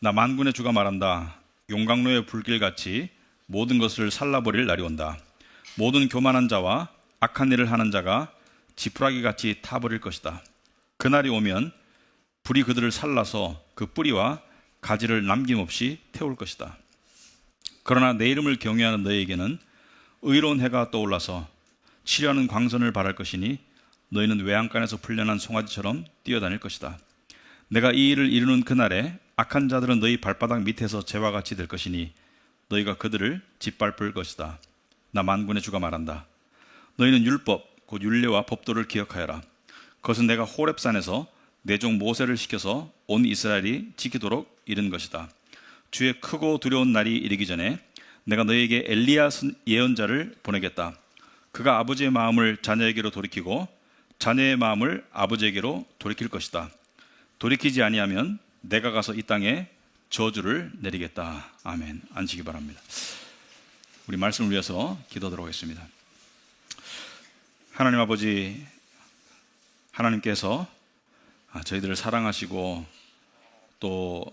나 만군의 주가 말한다. 용광로의 불길같이 모든 것을 살라버릴 날이 온다. 모든 교만한 자와 악한 일을 하는 자가 지푸라기같이 타버릴 것이다. 그날이 오면 불이 그들을 살라서 그 뿌리와 가지를 남김없이 태울 것이다. 그러나 내 이름을 경외하는 너희에게는 의로운 해가 떠올라서 치료하는 광선을 발할 것이니 너희는 외양간에서 풀려난 송아지처럼 뛰어다닐 것이다. 내가 이 일을 이루는 그날에 악한 자들은 너희 발바닥 밑에서 재와 같이 될 것이니 너희가 그들을 짓밟을 것이다. 나 만군의 주가 말한다. 너희는 율법, 곧 율례와 법도를 기억하여라. 그것은 내가 호렙산에서 내 종 모세를 시켜서 온 이스라엘이 지키도록 이른 것이다. 주의 크고 두려운 날이 이르기 전에 내가 너희에게 엘리야 예언자를 보내겠다. 그가 아버지의 마음을 자녀에게로 돌이키고 자녀의 마음을 아버지에게로 돌이킬 것이다. 돌이키지 아니하면 내가 가서 이 땅에 저주를 내리겠다. 아멘. 앉으시기 바랍니다. 우리 말씀을 위해서 기도하도록 하겠습니다. 하나님 아버지, 하나님께서 저희들을 사랑하시고 또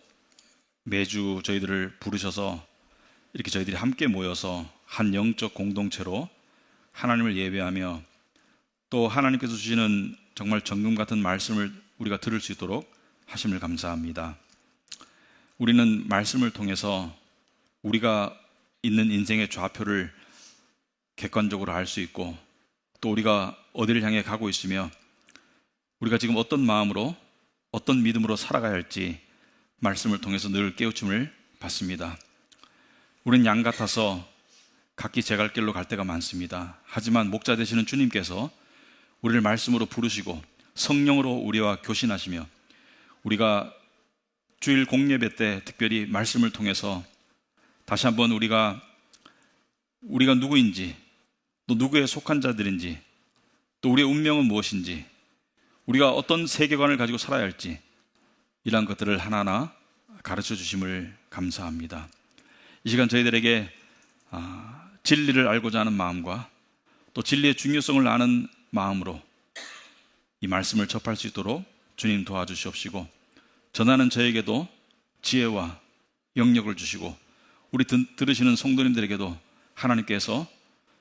매주 저희들을 부르셔서 이렇게 저희들이 함께 모여서 한 영적 공동체로 하나님을 예배하며 또 하나님께서 주시는 정말 정금 같은 말씀을 우리가 들을 수 있도록 하심을 감사합니다. 우리는 말씀을 통해서 우리가 있는 인생의 좌표를 객관적으로 알 수 있고 또 우리가 어디를 향해 가고 있으며 우리가 지금 어떤 마음으로 어떤 믿음으로 살아가야 할지 말씀을 통해서 늘 깨우침을 받습니다. 우리는 양 같아서 각기 제 갈 길로 갈 때가 많습니다. 하지만 목자 되시는 주님께서 우리를 말씀으로 부르시고 성령으로 우리와 교신하시며 우리가 주일 공예배 때 특별히 말씀을 통해서 다시 한번 우리가 누구인지 또 누구에 속한 자들인지 또 우리의 운명은 무엇인지 우리가 어떤 세계관을 가지고 살아야 할지 이러한 것들을 하나하나 가르쳐 주심을 감사합니다. 이 시간 저희들에게 진리를 알고자 하는 마음과 또 진리의 중요성을 아는 마음으로 이 말씀을 접할 수 있도록 주님 도와주시옵시고 전하는 저에게도 지혜와 영역을 주시고 우리 들으시는 성도님들에게도 하나님께서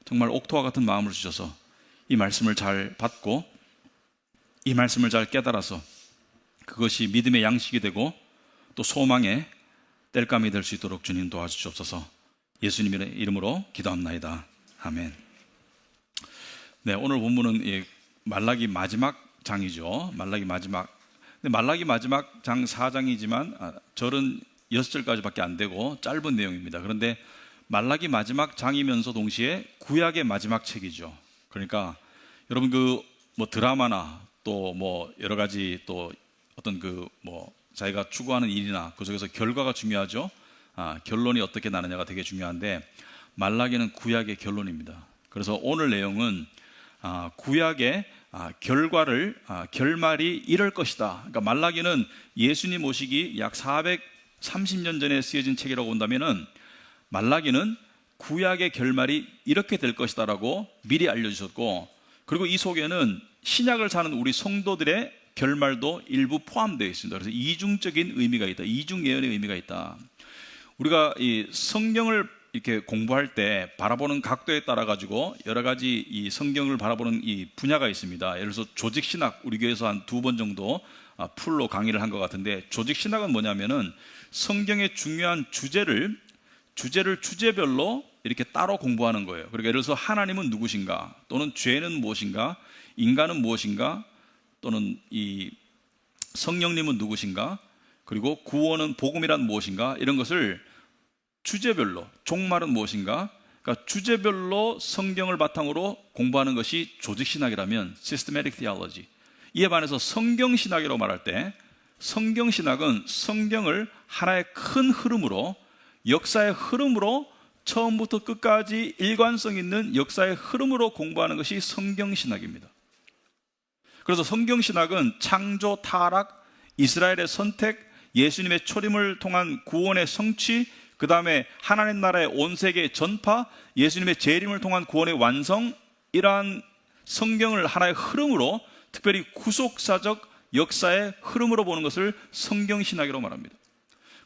정말 옥토와 같은 마음을 주셔서 이 말씀을 잘 받고 이 말씀을 잘 깨달아서 그것이 믿음의 양식이 되고 또 소망의 땔감이 될 수 있도록 주님 도와주시옵소서. 예수님의 이름으로 기도합나이다. 아멘. 네, 오늘 본문은 말라기 마지막 장이죠. 말라기 마지막 장 4장이지만 절은 6절까지밖에 안 되고 짧은 내용입니다. 그런데 말라기 마지막 장이면서 동시에 구약의 마지막 책이죠. 그러니까 여러분 드라마나 또 여러 가지 또 어떤 자기가 추구하는 일이나 그 속에서 결과가 중요하죠. 결론이 어떻게 나느냐가 되게 중요한데 말라기는 구약의 결론입니다. 그래서 오늘 내용은 구약의 결말이 이럴 것이다. 그러니까 말라기는 예수님 오시기 약 430년 전에 쓰여진 책이라고 본다면은 말라기는 구약의 결말이 이렇게 될 것이다라고 미리 알려주셨고 그리고 이 속에는 신약을 사는 우리 성도들의 결말도 일부 포함되어 있습니다. 그래서 이중적인 의미가 있다. 이중 예언의 의미가 있다. 우리가 이 성경을 이렇게 공부할 때 바라보는 각도에 따라 가지고 여러 가지 이 성경을 바라보는 이 분야가 있습니다. 예를 들어서 조직신학, 우리 교회에서 한 2번 정도 풀로 강의를 한 것 같은데 조직신학은 뭐냐면은 성경의 중요한 주제를 주제별로 이렇게 따로 공부하는 거예요. 그러니까 예를 들어서 하나님은 누구신가, 또는 죄는 무엇인가, 인간은 무엇인가, 또는 이 성령님은 누구신가, 그리고 구원은 복음이란 무엇인가, 이런 것을 주제별로, 종말은 무엇인가, 그러니까 주제별로 성경을 바탕으로 공부하는 것이 조직신학이라면 Systematic Theology. 이에 반해서 성경신학이라고 말할 때 성경신학은 성경을 하나의 큰 흐름으로, 역사의 흐름으로 처음부터 끝까지 일관성 있는 역사의 흐름으로 공부하는 것이 성경신학입니다. 그래서 성경신학은 창조, 타락, 이스라엘의 선택, 예수님의 초림을 통한 구원의 성취, 그 다음에 하나님 나라의 온 세계 전파, 예수님의 재림을 통한 구원의 완성, 이러한 성경을 하나의 흐름으로, 특별히 구속사적 역사의 흐름으로 보는 것을 성경신학이라고 말합니다.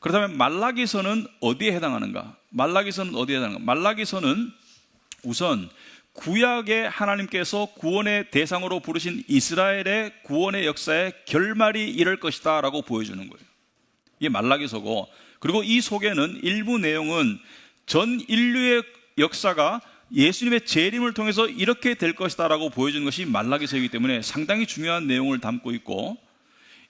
그렇다면 말라기서는 어디에 해당하는가? 말라기서는 어디에 해당하는가? 말라기서는 우선 구약의 하나님께서 구원의 대상으로 부르신 이스라엘의 구원의 역사의 결말이 이럴 것이다 라고 보여주는 거예요. 이게 말라기서고, 그리고 이 속에는 일부 내용은 전 인류의 역사가 예수님의 재림을 통해서 이렇게 될 것이다 라고 보여주는 것이 말라기서이기 때문에 상당히 중요한 내용을 담고 있고,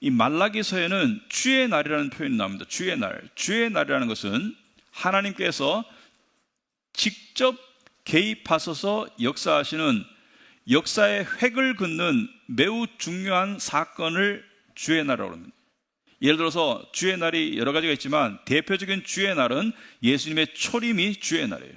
이 말라기서에는 주의 날이라는 표현이 나옵니다. 주의 날. 주의 날이라는 것은 하나님께서 직접 개입하셔서 역사하시는 역사의 획을 긋는 매우 중요한 사건을 주의 날이라고 합니다. 예를 들어서 주의 날이 여러 가지가 있지만 대표적인 주의 날은 예수님의 초림이 주의 날이에요.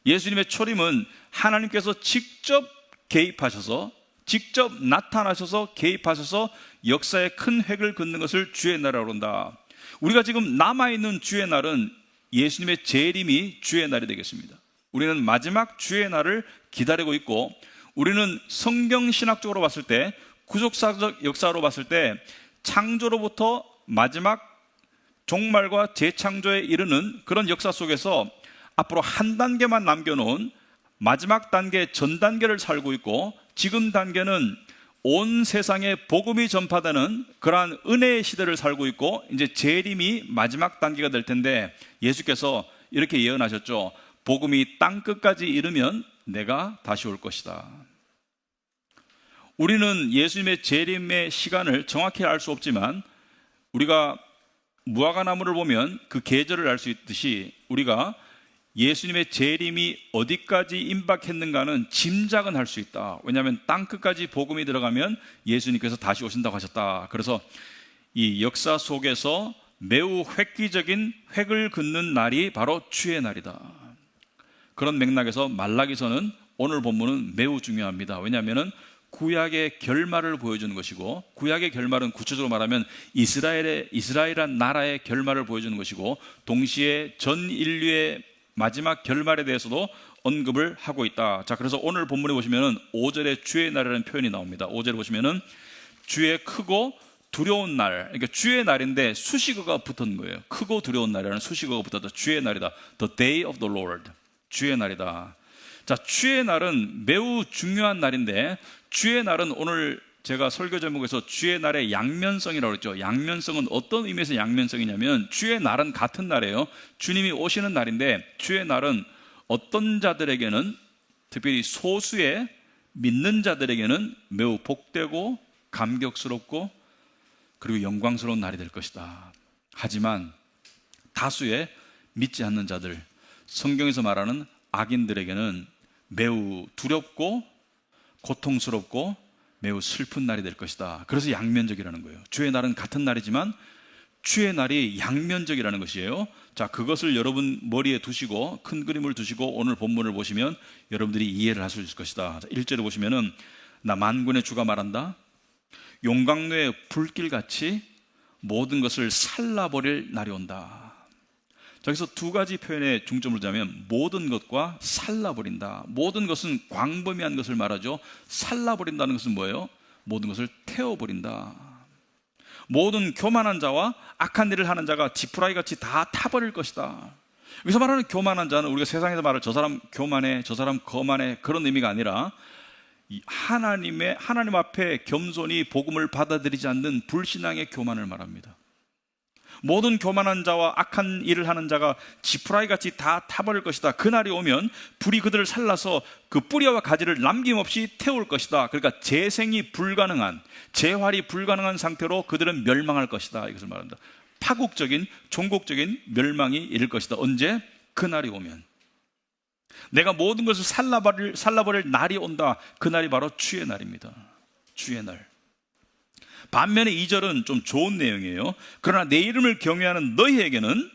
예수님의 초림은 하나님께서 직접 개입하셔서, 직접 나타나셔서 개입하셔서 역사의 큰 획을 긋는 것을 주의 날이라고 한다. 우리가 지금 남아있는 주의 날은 예수님의 재림이 주의 날이 되겠습니다. 우리는 마지막 주의 날을 기다리고 있고, 우리는 성경신학적으로 봤을 때, 구속사적 역사로 봤을 때 창조로부터 마지막 종말과 재창조에 이르는 그런 역사 속에서 앞으로 한 단계만 남겨놓은 마지막 단계 전 단계를 살고 있고, 지금 단계는 온 세상에 복음이 전파되는 그러한 은혜의 시대를 살고 있고, 이제 재림이 마지막 단계가 될 텐데 예수께서 이렇게 예언하셨죠. 복음이 땅 끝까지 이르면 내가 다시 올 것이다. 우리는 예수님의 재림의 시간을 정확히 알 수 없지만, 우리가 무화과나무를 보면 그 계절을 알 수 있듯이 우리가 예수님의 재림이 어디까지 임박했는가는 짐작은 할 수 있다. 왜냐하면 땅 끝까지 복음이 들어가면 예수님께서 다시 오신다고 하셨다. 그래서 이 역사 속에서 매우 획기적인 획을 긋는 날이 바로 주의 날이다. 그런 맥락에서 말라기서는 오늘 본문은 매우 중요합니다. 왜냐하면 구약의 결말을 보여주는 것이고, 구약의 결말은 구체적으로 말하면 이스라엘이란 나라의 결말을 보여주는 것이고, 동시에 전 인류의 마지막 결말에 대해서도 언급을 하고 있다. 자, 그래서 오늘 본문에 보시면은 5절에 주의 날이라는 표현이 나옵니다. 5절에 보시면은 주의 크고 두려운 날, 그러니까 주의 날인데 수식어가 붙은 거예요. 크고 두려운 날이라는 수식어가 붙었다. 주의 날이다. The day of the Lord. 주의 날이다. 자, 주의 날은 매우 중요한 날인데, 주의 날은 오늘 제가 설교 제목에서 주의 날의 양면성이라고 했죠. 양면성은 어떤 의미에서 양면성이냐면, 주의 날은 같은 날이에요. 주님이 오시는 날인데, 주의 날은 어떤 자들에게는, 특별히 소수의 믿는 자들에게는 매우 복되고 감격스럽고 그리고 영광스러운 날이 될 것이다. 하지만 다수의 믿지 않는 자들, 성경에서 말하는 악인들에게는 매우 두렵고 고통스럽고 매우 슬픈 날이 될 것이다. 그래서 양면적이라는 거예요. 주의 날은 같은 날이지만 주의 날이 양면적이라는 것이에요. 자, 그것을 여러분 머리에 두시고 큰 그림을 두시고 오늘 본문을 보시면 여러분들이 이해를 할 수 있을 것이다. 자, 1절에 보시면은 나 만군의 주가 말한다. 용광로의 불길같이 모든 것을 살라버릴 날이 온다. 여기서 두 가지 표현에 중점을 두자면 모든 것과 살라버린다. 모든 것은 광범위한 것을 말하죠. 살라버린다는 것은 뭐예요? 모든 것을 태워버린다. 모든 교만한 자와 악한 일을 하는 자가 지푸라기 같이 다 타버릴 것이다. 여기서 말하는 교만한 자는 우리가 세상에서 말할 저 사람 교만해, 저 사람 거만해, 그런 의미가 아니라 하나님 앞에 겸손히 복음을 받아들이지 않는 불신앙의 교만을 말합니다. 모든 교만한 자와 악한 일을 하는 자가 지푸라기같이 다 타버릴 것이다. 그날이 오면 불이 그들을 살라서 그 뿌리와 가지를 남김없이 태울 것이다. 그러니까 재생이 불가능한, 재활이 불가능한 상태로 그들은 멸망할 것이다. 이것을 말합니다. 파국적인, 종국적인 멸망이 이를 것이다. 언제? 그날이 오면. 내가 모든 것을 살라버릴 날이 온다. 그날이 바로 주의 날입니다. 주의 날. 반면에 2절은 좀 좋은 내용이에요. 그러나 내 이름을 경외하는 너희에게는,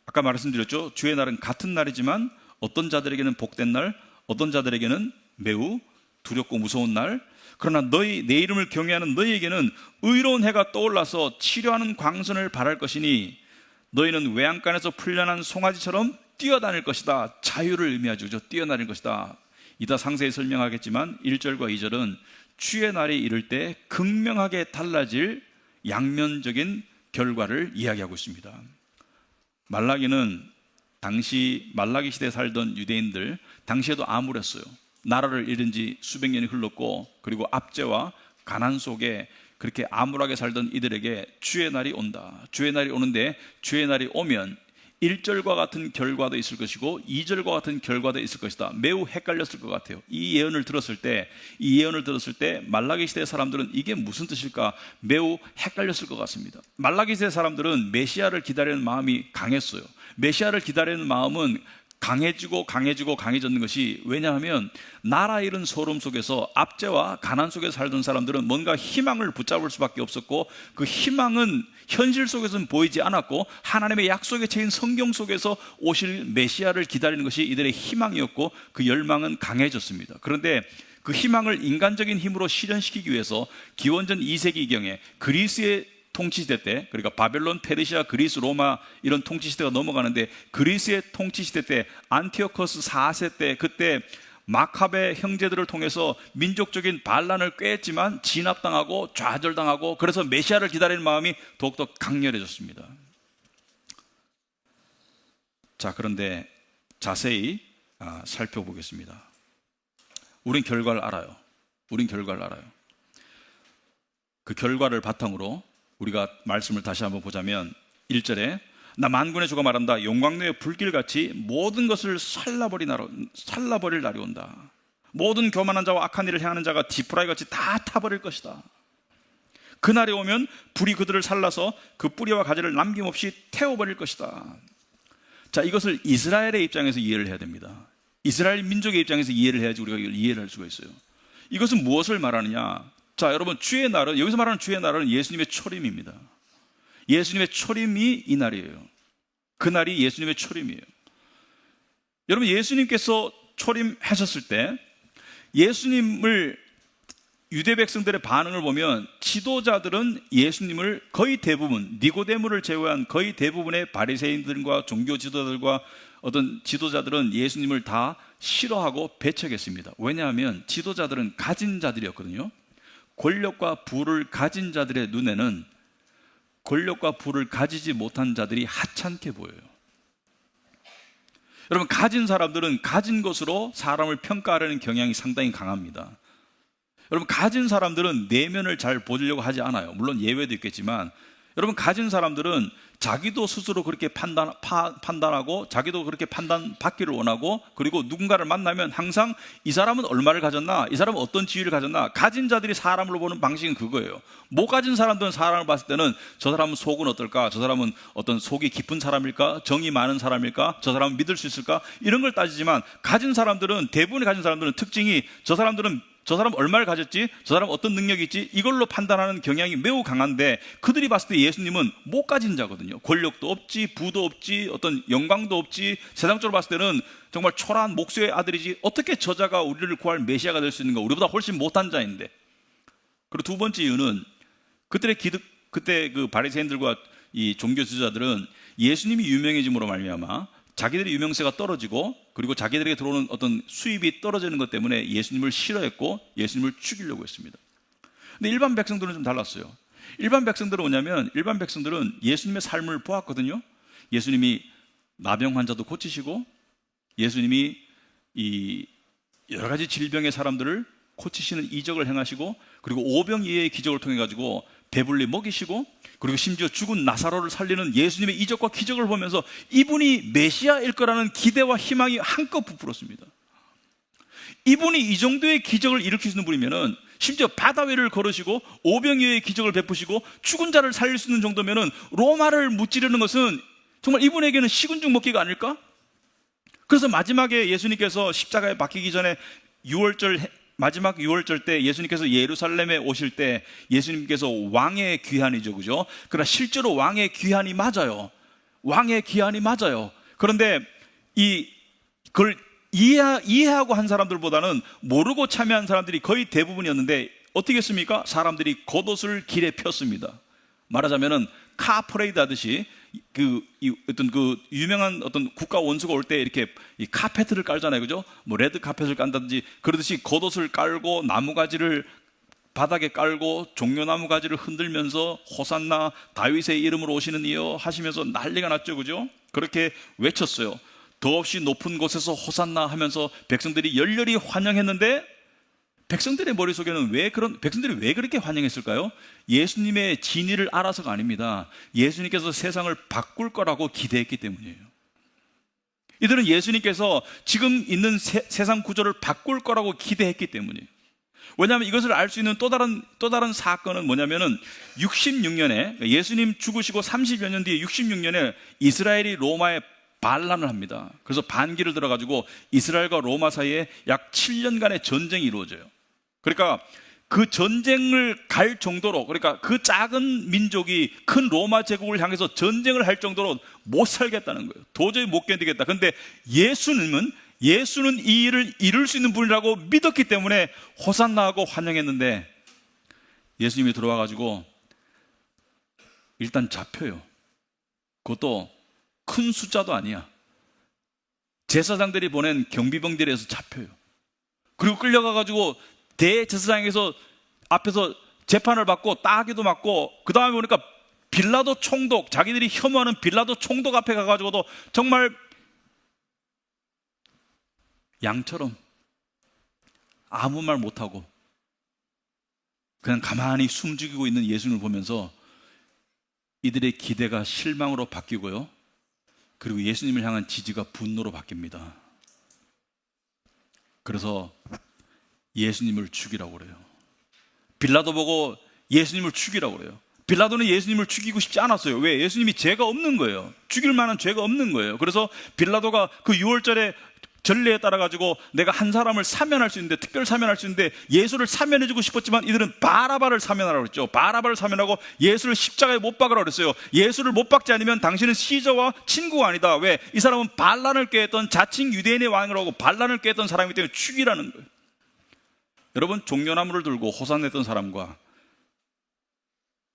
아까 말씀드렸죠. 주의 날은 같은 날이지만 어떤 자들에게는 복된 날, 어떤 자들에게는 매우 두렵고 무서운 날. 그러나 내 이름을 경외하는 너희에게는 의로운 해가 떠올라서 치료하는 광선을 발할 것이니 너희는 외양간에서 풀려난 송아지처럼 뛰어다닐 것이다. 자유를 의미하죠. 뛰어다닐 것이다. 이따 상세히 설명하겠지만 1절과 2절은 주의 날이 이를 때 극명하게 달라질 양면적인 결과를 이야기하고 있습니다. 말라기는 당시 말라기 시대에 살던 유대인들, 당시에도 암울했어요. 나라를 잃은 지 수백 년이 흘렀고, 그리고 압제와 가난 속에 그렇게 암울하게 살던 이들에게 주의 날이 온다. 주의 날이 오는데, 주의 날이 오면 1절과 같은 결과도 있을 것이고 2절과 같은 결과도 있을 것이다. 매우 헷갈렸을 것 같아요. 이 예언을 들었을 때 말라기 시대 사람들은 이게 무슨 뜻일까 매우 헷갈렸을 것 같습니다. 말라기 시대 사람들은 메시아를 기다리는 마음이 강했어요. 메시아를 기다리는 마음은 강해지는 것이, 왜냐하면 나라 잃은 소름 속에서 압제와 가난 속에 살던 사람들은 뭔가 희망을 붙잡을 수밖에 없었고, 그 희망은 현실 속에서는 보이지 않았고, 하나님의 약속에 채인 성경 속에서 오실 메시아를 기다리는 것이 이들의 희망이었고, 그 열망은 강해졌습니다. 그런데 그 희망을 인간적인 힘으로 실현시키기 위해서 기원전 2세기경에 그리스의 통치시대 때, 그러니까 바벨론, 페르시아, 그리스, 로마 이런 통치시대가 넘어가는데, 그리스의 통치시대 때 안티오코스 4세 때, 그때 마카베 형제들을 통해서 민족적인 반란을 꾀했지만 진압당하고 좌절당하고, 그래서 메시아를 기다리는 마음이 더욱더 강렬해졌습니다. 자, 그런데 자세히 살펴보겠습니다. 우린 결과를 알아요. 그 결과를 바탕으로 우리가 말씀을 다시 한번 보자면, 1절에 나 만군의 주가 말한다. 용광로의 불길같이 모든 것을 살라버릴 날이 온다. 모든 교만한 자와 악한 일을 행하는 자가 지푸라기같이 다 타버릴 것이다. 그날이 오면 불이 그들을 살라서 그 뿌리와 가지를 남김없이 태워버릴 것이다. 자, 이것을 이스라엘의 입장에서 이해를 해야 됩니다. 이스라엘 민족의 입장에서 이해를 해야지 우리가 이걸 이해를 할 수가 있어요. 이것은 무엇을 말하느냐? 자, 여러분, 주의 날은, 여기서 말하는 주의 날은 예수님의 초림입니다. 예수님의 초림이 이 날이에요. 그 날이 예수님의 초림이에요. 여러분, 예수님께서 초림하셨을 때 예수님을, 유대 백성들의 반응을 보면 지도자들은 예수님을 거의 대부분, 니고데모를 제외한 거의 대부분의 바리새인들과 종교 지도자들과 어떤 지도자들은 예수님을 다 싫어하고 배척했습니다. 왜냐하면 지도자들은 가진 자들이었거든요. 권력과 부를 가진 자들의 눈에는 권력과 부를 가지지 못한 자들이 하찮게 보여요. 여러분, 가진 사람들은 가진 것으로 사람을 평가하려는 경향이 상당히 강합니다. 여러분, 가진 사람들은 내면을 잘 보려고 하지 않아요. 물론 예외도 있겠지만, 여러분, 가진 사람들은 자기도 스스로 그렇게 판단하고 자기도 그렇게 판단받기를 원하고, 그리고 누군가를 만나면 항상 이 사람은 얼마를 가졌나, 이 사람은 어떤 지위를 가졌나. 가진 자들이 사람을 보는 방식은 그거예요. 못 가진 사람들은 사람을 봤을 때는 저 사람은 속은 어떨까, 저 사람은 어떤 속이 깊은 사람일까, 정이 많은 사람일까, 저 사람은 믿을 수 있을까, 이런 걸 따지지만, 가진 사람들은, 대부분의 가진 사람들은 특징이 저 사람 얼마를 가졌지? 저 사람 어떤 능력이 있지? 이걸로 판단하는 경향이 매우 강한데, 그들이 봤을 때 예수님은 못 가진 자거든요. 권력도 없지, 부도 없지, 어떤 영광도 없지. 세상적으로 봤을 때는 정말 초라한 목수의 아들이지, 어떻게 저자가 우리를 구할 메시아가 될 수 있는가? 우리보다 훨씬 못한 자인데. 그리고 두 번째 이유는, 그때 그 바리새인들과 이 종교 지도자들은 예수님이 유명해짐으로 말미암아 자기들의 유명세가 떨어지고, 그리고 자기들에게 들어오는 어떤 수입이 떨어지는 것 때문에 예수님을 싫어했고 예수님을 죽이려고 했습니다. 근데 일반 백성들은 좀 달랐어요. 일반 백성들은 뭐냐면, 일반 백성들은 예수님의 삶을 보았거든요. 예수님이 나병 환자도 고치시고, 예수님이 이 여러 가지 질병의 사람들을 고치시는 이적을 행하시고, 그리고 오병이어의 기적을 통해 가지고 배불리 먹이시고, 그리고 심지어 죽은 나사로를 살리는 예수님의 이적과 기적을 보면서 이분이 메시아일 거라는 기대와 희망이 한껏 부풀었습니다. 이분이 이 정도의 기적을 일으키시는 분이면은, 심지어 바다 위를 걸으시고 오병이어의 기적을 베푸시고 죽은 자를 살릴 수 있는 정도면은, 로마를 무찌르는 것은 정말 이분에게는 식은 죽 먹기가 아닐까? 그래서 마지막에 예수님께서 십자가에 박히기 전에 마지막 6월절 때 예수님께서 예루살렘에 오실 때, 예수님께서 왕의 귀환이죠, 그죠? 그러나 실제로 왕의 귀환이 맞아요. 왕의 귀환이 맞아요. 그런데 그걸 이해하고 한 사람들보다는 모르고 참여한 사람들이 거의 대부분이었는데, 어떻게 했습니까? 사람들이 겉옷을 길에 폈습니다. 말하자면은 카퍼레이드 하듯이 어떤 유명한 어떤 국가 원수가 올 때 이렇게 이 카페트를 깔잖아요, 그죠? 뭐 레드 카펫을 깐다든지 그러듯이 겉옷을 깔고 나무가지를 바닥에 깔고 종려나무 가지를 흔들면서 호산나 다윗의 이름으로 오시는 이여 하시면서 난리가 났죠. 그죠? 그렇게 외쳤어요. 더없이 높은 곳에서 호산나 하면서 백성들이 열렬히 환영했는데, 백성들의 머릿속에는 백성들이 왜 그렇게 환영했을까요? 예수님의 진리를 알아서가 아닙니다. 예수님께서 세상을 바꿀 거라고 기대했기 때문이에요. 이들은 예수님께서 지금 있는 세상 구조를 바꿀 거라고 기대했기 때문이에요. 왜냐하면 이것을 알 수 있는 또 다른 사건은 뭐냐면은 66년에 예수님 죽으시고 30여 년 뒤에 66년에 이스라엘이 로마에 반란을 합니다. 그래서 반기를 들어가지고 이스라엘과 로마 사이에 약 7년간의 전쟁이 이루어져요. 그러니까 그 전쟁을 갈 정도로, 그러니까 그 작은 민족이 큰 로마 제국을 향해서 전쟁을 할 정도로 못 살겠다는 거예요. 도저히 못 견디겠다. 근데 예수는 이 일을 이룰 수 있는 분이라고 믿었기 때문에 호산나하고 환영했는데, 예수님이 들어와가지고 일단 잡혀요. 그것도 큰 숫자도 아니야. 제사장들이 보낸 경비병들에 의해서 잡혀요. 그리고 끌려가가지고 대제사장에서 앞에서 재판을 받고 따기도 맞고, 그 다음에 보니까 빌라도 총독, 자기들이 혐오하는 빌라도 총독 앞에 가가지고도 정말 양처럼 아무 말 못하고 그냥 가만히 숨죽이고 있는 예수님을 보면서 이들의 기대가 실망으로 바뀌고요, 그리고 예수님을 향한 지지가 분노로 바뀝니다. 그래서 예수님을 죽이라고 그래요. 빌라도 보고 예수님을 죽이라고 그래요. 빌라도는 예수님을 죽이고 싶지 않았어요. 왜? 예수님이 죄가 없는 거예요. 죽일 만한 죄가 없는 거예요. 그래서 빌라도가 그 6월절에 전례에 따라 가지고 내가 한 사람을 사면할 수 있는데, 특별 사면할 수 있는데 예수를 사면해주고 싶었지만 이들은 바라바를 사면하라고 그랬죠. 바라바를 사면하고 예수를 십자가에 못 박으라고 그랬어요. 예수를 못 박지 않으면 당신은 시저와 친구가 아니다. 왜? 이 사람은 반란을 꾀했던 자칭 유대인의 왕이라고 반란을 꾀했던 사람이기 때문에 죽이라는 거예요. 여러분, 종려나무를 들고 호산냈던 사람과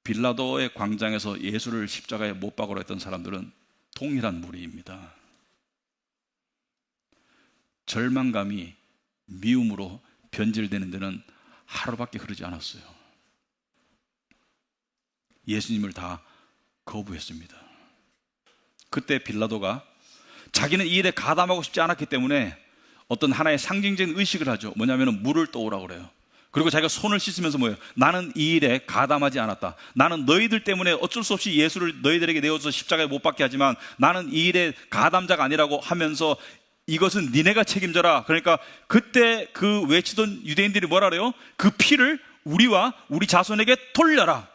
빌라도의 광장에서 예수를 십자가에 못 박으러 했던 사람들은 동일한 무리입니다. 절망감이 미움으로 변질되는 데는 하루밖에 흐르지 않았어요. 예수님을 다 거부했습니다. 그때 빌라도가 자기는 이 일에 가담하고 싶지 않았기 때문에 어떤 하나의 상징적인 의식을 하죠. 뭐냐면 물을 떠오라고 그래요. 그리고 자기가 손을 씻으면서 뭐예요? 나는 이 일에 가담하지 않았다. 나는 너희들 때문에 어쩔 수 없이 예수를 너희들에게 내어줘서 십자가에 못 박게 하지만 나는 이 일에 가담자가 아니라고 하면서 이것은 니네가 책임져라. 그러니까 그때 그 외치던 유대인들이 뭐라 그래요? 그 피를 우리와 우리 자손에게 돌려라.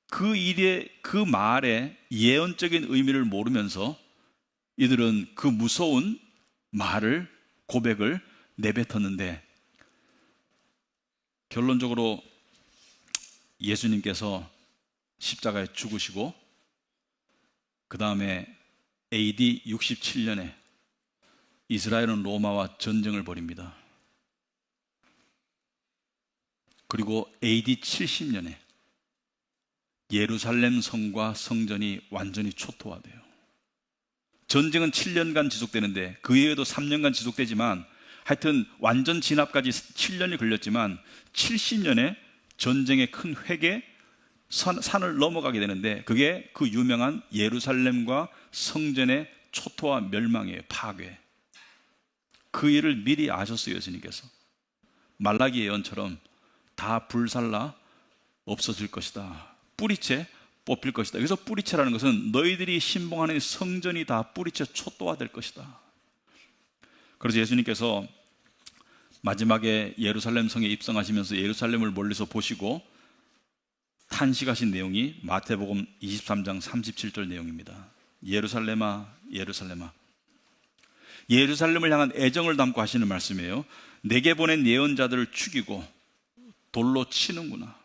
그 말의 예언적인 의미를 모르면서 이들은 그 무서운 말을, 고백을 내뱉었는데, 결론적으로 예수님께서 십자가에 죽으시고 그 다음에 AD 67년에 이스라엘은 로마와 전쟁을 벌입니다. 그리고 AD 70년에 예루살렘 성과 성전이 완전히 초토화돼요. 전쟁은 7년간 지속되는데 그 이후에도 3년간 지속되지만 하여튼 완전 진압까지 7년이 걸렸지만 70년에 전쟁의 큰 획에 산을 넘어가게 되는데, 그게 그 유명한 예루살렘과 성전의 초토화 멸망이에요. 파괴. 그 일을 미리 아셨어요. 예수님께서 말라기 예언처럼 다 불살라 없어질 것이다. 뿌리채 뽑힐 것이다. 여기서 뿌리채라는 것은 너희들이 신봉하는 성전이 다 뿌리채 초토화될 것이다. 그래서 예수님께서 마지막에 예루살렘 성에 입성하시면서 예루살렘을 멀리서 보시고 탄식하신 내용이 마태복음 23장 37절 내용입니다. 예루살렘아, 예루살렘아. 예루살렘을 향한 애정을 담고 하시는 말씀이에요. 내게 보낸 예언자들을 죽이고 돌로 치는구나.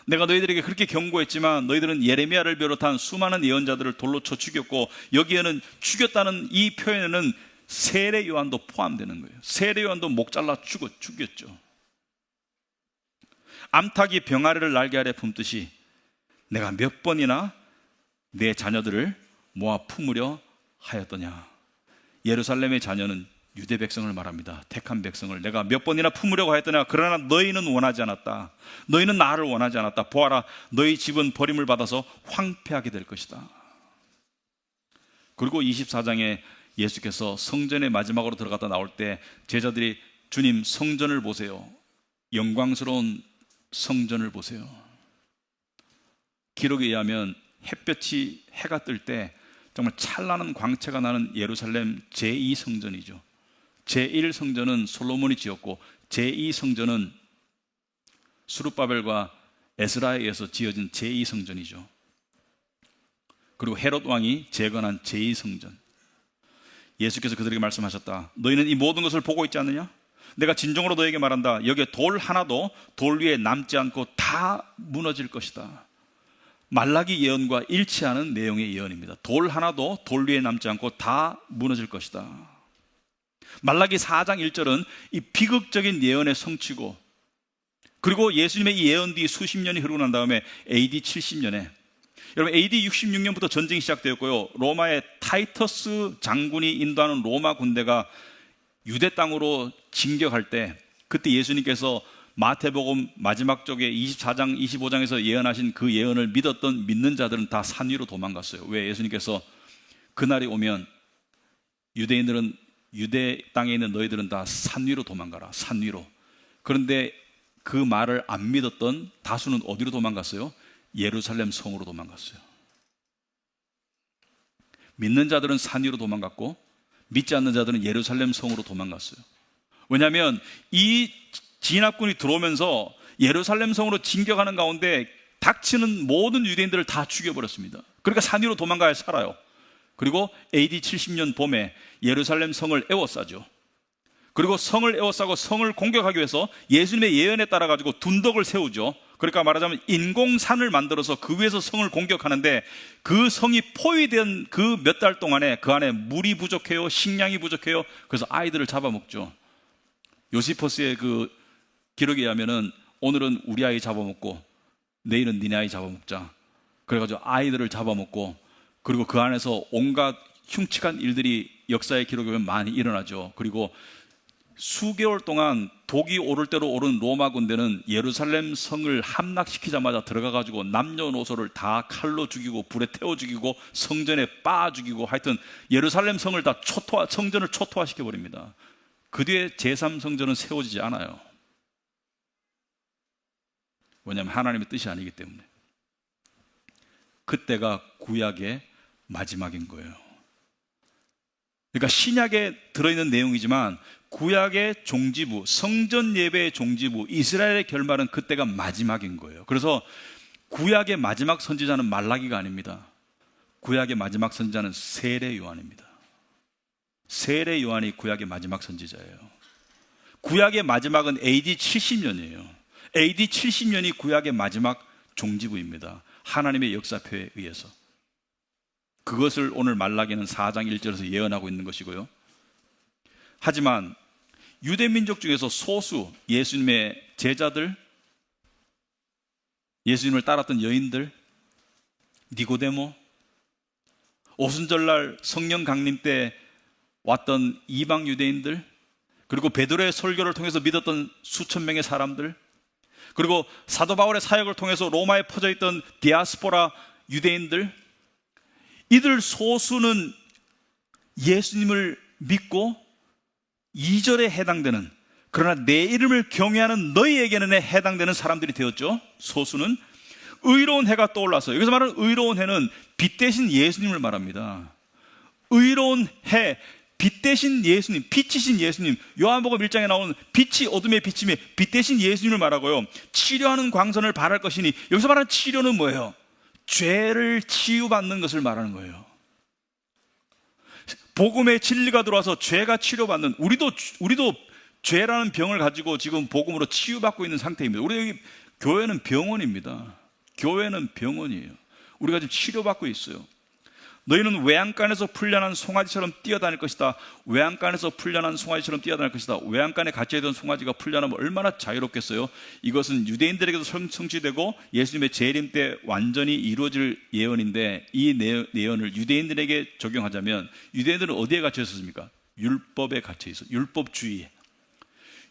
내가 너희들에게 그렇게 경고했지만 너희들은 예레미야를 비롯한 수많은 예언자들을 돌로 쳐 죽였고, 여기에는 죽였다는 이 표현에는 세례 요한도 포함되는 거예요. 세례 요한도 목 잘라 죽였죠. 암탉이 병아리를 날개 아래 품듯이 내가 몇 번이나 내 자녀들을 모아 품으려 하였더냐. 예루살렘의 자녀는 유대 백성을 말합니다. 택한 백성을 내가 몇 번이나 품으려고 하였더냐 그러나 너희는 원하지 않았다. 너희는 나를 원하지 않았다. 보아라, 너희 집은 버림을 받아서 황폐하게 될 것이다. 그리고 24장에 예수께서 성전의 마지막으로 들어갔다 나올 때 제자들이 주님 성전을 보세요. 영광스러운 성전을 보세요. 기록에 의하면 햇볕이 해가 뜰 때 정말 찬란한 광채가 나는 예루살렘 제2성전이죠. 제1성전은 솔로몬이 지었고 제2성전은 스룹바벨과 에스라에 의해서 지어진 제2성전이죠. 그리고 헤롯 왕이 재건한 제2성전. 예수께서 그들에게 말씀하셨다. 너희는 이 모든 것을 보고 있지 않느냐? 내가 진정으로 너에게 말한다. 여기에 돌 하나도 돌 위에 남지 않고 다 무너질 것이다. 말라기 예언과 일치하는 내용의 예언입니다. 돌 하나도 돌 위에 남지 않고 다 무너질 것이다. 말라기 4장 1절은 이 비극적인 예언의 성취고, 그리고 예수님의 이 예언 뒤 수십 년이 흐르고 난 다음에 AD 70년에, 여러분 AD 66년부터 전쟁이 시작되었고요. 로마의 타이터스 장군이 인도하는 로마 군대가 유대 땅으로 진격할 때, 그때 예수님께서 마태복음 마지막 쪽에 24장 25장에서 예언하신 그 예언을 믿었던 믿는 자들은 다 산 위로 도망갔어요. 왜? 예수님께서 그날이 오면 유대인들은, 유대 땅에 있는 너희들은 다 산 위로 도망가라, 산 위로. 그런데 그 말을 안 믿었던 다수는 어디로 도망갔어요? 예루살렘 성으로 도망갔어요. 믿는 자들은 산 위로 도망갔고 믿지 않는 자들은 예루살렘 성으로 도망갔어요. 왜냐하면 이 진압군이 들어오면서 예루살렘 성으로 진격하는 가운데 닥치는 모든 유대인들을 다 죽여버렸습니다. 그러니까 산 위로 도망가야 살아요. 그리고 AD 70년 봄에 예루살렘 성을 에워싸죠. 그리고 성을 에워싸고 성을 공격하기 위해서 예수님의 예언에 따라 가지고 둔덕을 세우죠. 그러니까 말하자면 인공산을 만들어서 그 위에서 성을 공격하는데, 그 성이 포위된 그 몇 달 동안에 그 안에 물이 부족해요, 식량이 부족해요. 그래서 아이들을 잡아먹죠. 요시퍼스의 그 기록에 의하면은 오늘은 우리 아이 잡아먹고 내일은 니네 아이 잡아먹자. 그래가지고 아이들을 잡아먹고, 그리고 그 안에서 온갖 흉측한 일들이 역사의 기록에 보면 많이 일어나죠. 그리고 수개월 동안 독이 오를 대로 오른 로마 군대는 예루살렘 성을 함락시키자마자 들어가가지고 남녀노소를 다 칼로 죽이고 불에 태워 죽이고 성전에 빻아 죽이고, 하여튼 예루살렘 성을 다 성전을 초토화시켜버립니다. 그 뒤에 제3성전은 세워지지 않아요. 왜냐하면 하나님의 뜻이 아니기 때문에. 그때가 구약의 마지막인 거예요. 그러니까 신약에 들어있는 내용이지만 구약의 종지부, 성전 예배의 종지부, 이스라엘의 결말은 그때가 마지막인 거예요. 그래서 구약의 마지막 선지자는 말라기가 아닙니다. 구약의 마지막 선지자는 세례 요한입니다. 세례 요한이 구약의 마지막 선지자예요. 구약의 마지막은 AD 70년이에요. AD 70년이 구약의 마지막 종지부입니다. 하나님의 역사표에 의해서. 그것을 오늘 말라기는 4장 1절에서 예언하고 있는 것이고요. 하지만 유대민족 중에서 소수, 예수님의 제자들, 예수님을 따랐던 여인들, 니고데모, 오순절날 성령 강림 때 왔던 이방 유대인들, 그리고 베드로의 설교를 통해서 믿었던 수천 명의 사람들, 그리고 사도 바울의 사역을 통해서 로마에 퍼져 있던 디아스포라 유대인들, 이들 소수는 예수님을 믿고 2절에 해당되는, 그러나 내 이름을 경외하는 너희에게는 해당되는 사람들이 되었죠. 소수는 의로운 해가 떠올랐어요. 여기서 말하는 의로운 해는 빛 대신 예수님을 말합니다. 의로운 해, 빛 대신 예수님, 빛이신 예수님. 요한복음 1장에 나오는 빛이 어둠의 빛임에 빛 대신 예수님을 말하고요. 치료하는 광선을 발할 것이니, 여기서 말하는 치료는 뭐예요? 죄를 치유받는 것을 말하는 거예요. 복음의 진리가 들어와서 죄가 치료받는, 우리도 죄라는 병을 가지고 지금 복음으로 치유받고 있는 상태입니다. 우리 여기 교회는 병원입니다. 교회는 병원이에요. 우리가 지금 치료받고 있어요. 너희는 외양간에서 풀려난 송아지처럼 뛰어다닐 것이다. 외양간에서 풀려난 송아지처럼 뛰어다닐 것이다. 외양간에 갇혀있던 송아지가 풀려나면 얼마나 자유롭겠어요. 이것은 유대인들에게도 성취되고 예수님의 재림 때 완전히 이루어질 예언인데, 이 예언을 유대인들에게 적용하자면 유대인들은 어디에 갇혀 있었습니까? 율법에 갇혀 있어.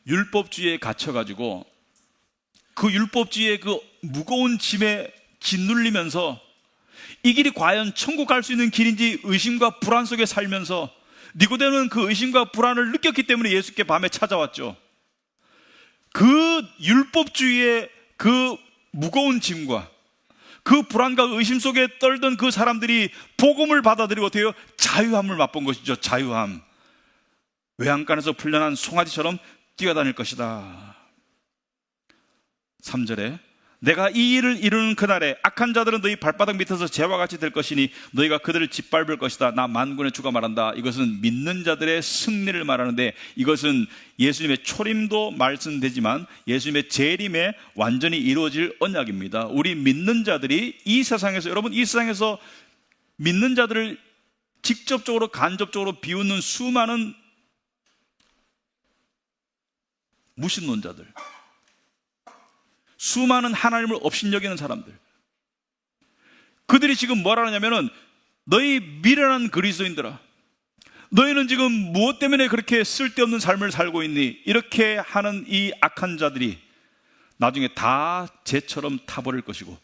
율법주의에 갇혀가지고 그 율법주의의 그 무거운 짐에 짓눌리면서 이 길이 과연 천국 갈 수 있는 길인지 의심과 불안 속에 살면서 니고데모는 그 의심과 불안을 느꼈기 때문에 예수께 밤에 찾아왔죠. 그 율법주의의 그 무거운 짐과 그 불안과 의심 속에 떨던 그 사람들이 복음을 받아들이고 어떻게 해요? 자유함을 맛본 것이죠. 자유함. 외양간에서 풀려난 송아지처럼 뛰어다닐 것이다. 3절에 내가 이 일을 이루는 그날에 악한 자들은 너희 발바닥 밑에서 재와 같이 될 것이니 너희가 그들을 짓밟을 것이다. 나 만군의 주가 말한다. 이것은 믿는 자들의 승리를 말하는데 이것은 예수님의 초림도 말씀되지만 예수님의 재림에 완전히 이루어질 언약입니다. 우리 믿는 자들이 이 세상에서, 여러분, 이 세상에서 믿는 자들을 직접적으로 간접적으로 비웃는 수많은 무신론자들, 수많은 하나님을 업신여기는 사람들, 그들이 지금 뭐라 하냐면은 너희 미련한 그리스도인들아, 너희는 지금 무엇 때문에 그렇게 쓸데없는 삶을 살고 있니? 이렇게 하는 이 악한 자들이 나중에 다 쟤처럼 타버릴 것이고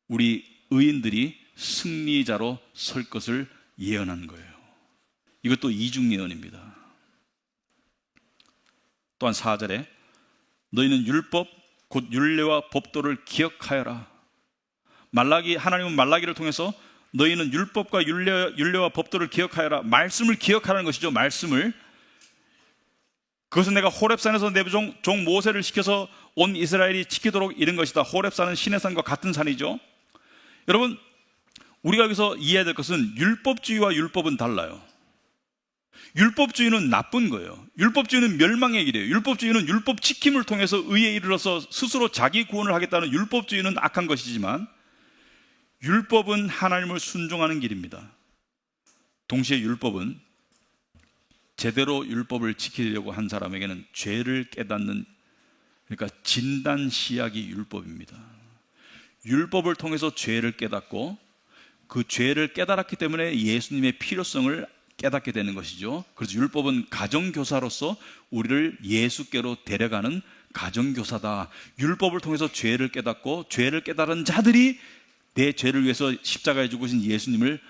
우리 의인들이 승리자로 설 것을 예언한 거예요. 이것도 이중 예언입니다. 또한 4절에 너희는 율법 곧 율례와 법도를 기억하여라. 하나님은 말라기를 통해서 너희는 율법과 율례와 법도를 기억하여라. 말씀을 기억하라는 것이죠. 말씀을. 그것은 내가 호렙산에서 내 종 모세를 시켜서 온 이스라엘이 지키도록 이른 것이다. 호렙산은 시내산과 같은 산이죠. 여러분, 우리가 여기서 이해해야 될 것은 율법주의와 율법은 달라요. 율법주의는 나쁜 거예요. 율법주의는 멸망의 길이에요. 율법주의는 율법 지킴을 통해서 의에 이르러서 스스로 자기 구원을 하겠다는 율법주의는 악한 것이지만 율법은 하나님을 순종하는 길입니다. 동시에 율법은 제대로 율법을 지키려고 한 사람에게는 죄를 깨닫는, 그러니까 진단시약이 율법입니다. 율법을 통해서 죄를 깨닫고 그 죄를 깨달았기 때문에 예수님의 필요성을 깨닫게 되는 것이죠. 그래서 율법은 가정교사로서 우리를 예수께로 데려가는 가정교사다. 율법을 통해서 죄를 깨닫고 죄를 깨달은 자들이 내 죄를 위해서 십자가에 죽으신 예수님을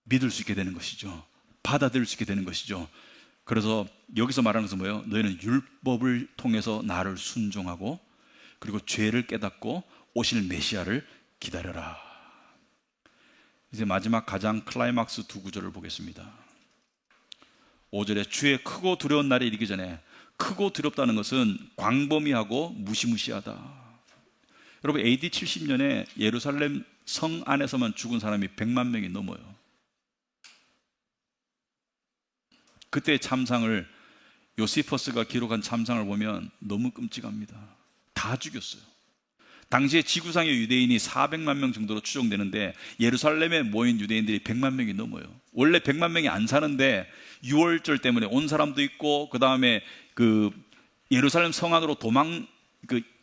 믿을 수 있게 되는 것이죠. 받아들일 수 있게 되는 것이죠. 그래서 여기서 말하는 것은 뭐예요? 너희는 율법을 통해서 나를 순종하고 그리고 죄를 깨닫고 오실 메시아를 기다려라. 이제 마지막 가장 클라이막스 두 구절을 보겠습니다. 5절에 주의 크고 두려운 날이 이르기 전에, 크고 두렵다는 것은 광범위하고 무시무시하다. 여러분, AD 70년에 예루살렘 성 안에서만 죽은 사람이 100만 명이 넘어요. 그때의 참상을, 요시퍼스가 기록한 참상을 보면 너무 끔찍합니다. 다 죽였어요. 당시에 지구상의 유대인이 400만 명 정도로 추정되는데 예루살렘에 모인 유대인들이 100만 명이 넘어요. 원래 100만 명이 안 사는데 6월절 때문에 온 사람도 있고, 그 다음에 예루살렘 성 안으로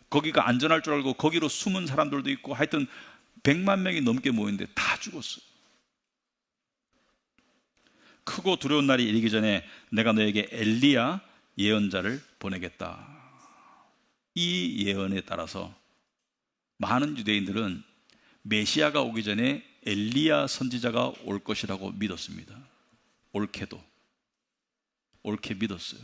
거기가 안전할 줄 알고 거기로 숨은 사람들도 있고, 하여튼 100만 명이 넘게 모였는데 다 죽었어요. 크고 두려운 날이 이르기 전에 내가 너에게 엘리야 예언자를 보내겠다. 이 예언에 따라서 많은 유대인들은 메시아가 오기 전에 엘리야 선지자가 올 것이라고 믿었습니다. 옳게 믿었어요.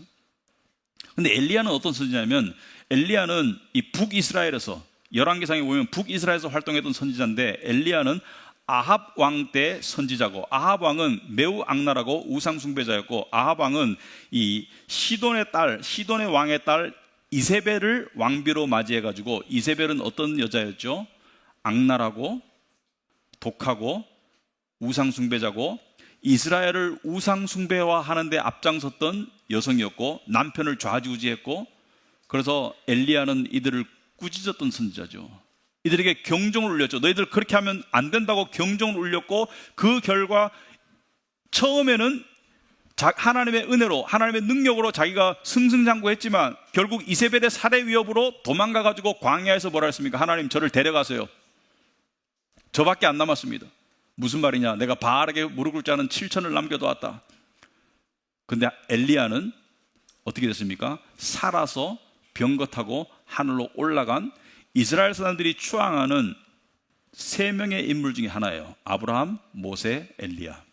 근데 엘리야는 어떤 선지자냐면, 엘리야는 이 북이스라엘에서, 열왕기상에 보면 북이스라엘에서 활동했던 선지자인데, 엘리야는 아합 왕 때 선지자고, 아합 왕은 매우 악랄하고 우상 숭배자였고, 아합 왕은 이 시돈의 왕의 딸 이세벨을 왕비로 맞이해가지고, 이세벨은 어떤 여자였죠? 악랄하고 독하고 우상 숭배자고 이스라엘을 우상 숭배화하는데 앞장섰던 여성이었고, 남편을 좌지우지했고, 그래서 엘리야는 이들을 꾸짖었던 선지자죠. 이들에게 경종을 울렸죠. 너희들 그렇게 하면 안 된다고 경종을 울렸고, 그 결과 처음에는 하나님의 은혜로, 하나님의 능력으로 자기가 승승장구했지만 결국 이세벨의 살해 위협으로 도망가가지고 광야에서 뭐라 했습니까? 하나님, 저를 데려가세요. 저밖에 안 남았습니다. 무슨 말이냐? 내가 바알에게 무릎 꿇지 않은 7천을 남겨두었다. 근데 엘리야는 어떻게 됐습니까? 살아서 병거 타고 하늘로 올라간 이스라엘 사람들이 추앙하는 세 명의 인물 중에 하나예요. 아브라함, 모세, 엘리야.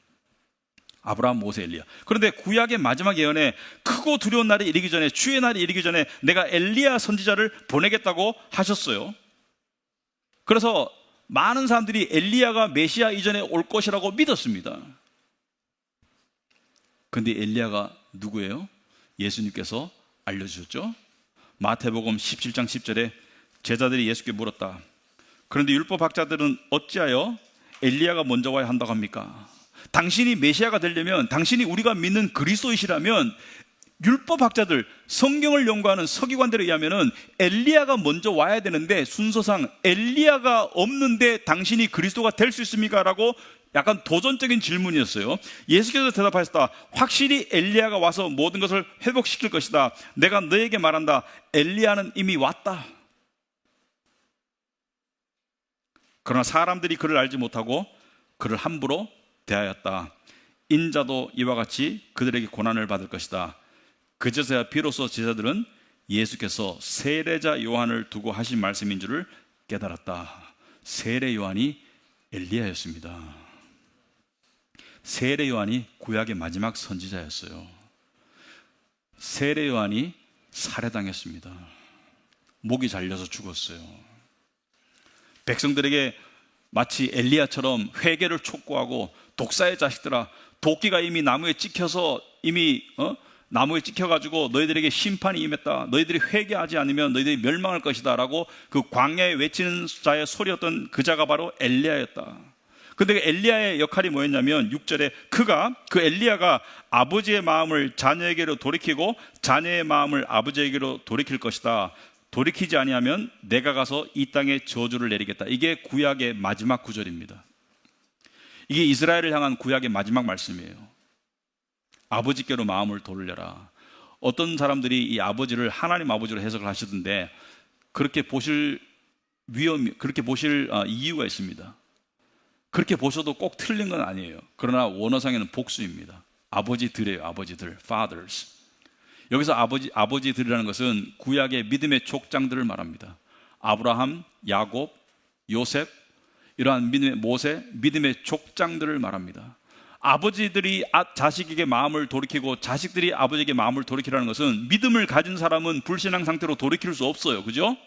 아브라함, 모세, 엘리야. 그런데 구약의 마지막 예언에 크고 두려운 날이 이르기 전에, 주의 날이 이르기 전에 내가 엘리야 선지자를 보내겠다고 하셨어요. 그래서 많은 사람들이 엘리야가 메시아 이전에 올 것이라고 믿었습니다. 근데 엘리야가 누구예요? 예수님께서 알려주셨죠. 마태복음 17장 10절에 제자들이 예수께 물었다. 그런데 율법학자들은 어찌하여 엘리야가 먼저 와야 한다고 합니까? 당신이 메시아가 되려면, 당신이 우리가 믿는 그리스도이시라면 율법학자들, 성경을 연구하는 서기관들에 의하면 엘리야가 먼저 와야 되는데 순서상 엘리야가 없는데 당신이 그리스도가 될 수 있습니까? 라고 약간 도전적인 질문이었어요. 예수께서 대답하셨다. 확실히 엘리야가 와서 모든 것을 회복시킬 것이다. 내가 너에게 말한다. 엘리야는 이미 왔다. 그러나 사람들이 그를 알지 못하고 그를 함부로 대하였다. 인자도 이와 같이 그들에게 고난을 받을 것이다. 그제서야 비로소 제자들은 예수께서 세례자 요한을 두고 하신 말씀인 줄을 깨달았다. 세례 요한이 엘리야였습니다. 세례 요한이 구약의 마지막 선지자였어요. 세례 요한이 살해당했습니다. 목이 잘려서 죽었어요. 백성들에게 마치 엘리야처럼 회개를 촉구하고 독사의 자식들아, 도끼가 이미 나무에 찍혀서 나무에 찍혀가지고 너희들에게 심판이 임했다. 너희들이 회개하지 않으면 너희들이 멸망할 것이다 라고 그 광야에 외치는 자의 소리였던 그 자가 바로 엘리야였다. 근데 엘리야의 역할이 뭐였냐면 6절에 그 엘리야가 아버지의 마음을 자녀에게로 돌이키고 자녀의 마음을 아버지에게로 돌이킬 것이다. 돌이키지 아니하면 내가 가서 이 땅에 저주를 내리겠다. 이게 구약의 마지막 구절입니다. 이게 이스라엘을 향한 구약의 마지막 말씀이에요. 아버지께로 마음을 돌려라. 어떤 사람들이 이 아버지를 하나님 아버지로 해석을 하시던데 그렇게 보실 이유가 있습니다. 그렇게 보셔도 꼭 틀린 건 아니에요. 그러나 원어상에는 복수입니다. 아버지들이에요. 아버지들, fathers. 여기서 아버지들이라는 것은 구약의 믿음의 족장들을 말합니다. 아브라함, 야곱, 요셉, 이러한 모세, 믿음의 족장들을 말합니다. 아버지들이 자식에게 마음을 돌이키고 자식들이 아버지에게 마음을 돌이키라는 것은 믿음을 가진 사람은 불신앙 상태로 돌이킬 수 없어요. 그죠?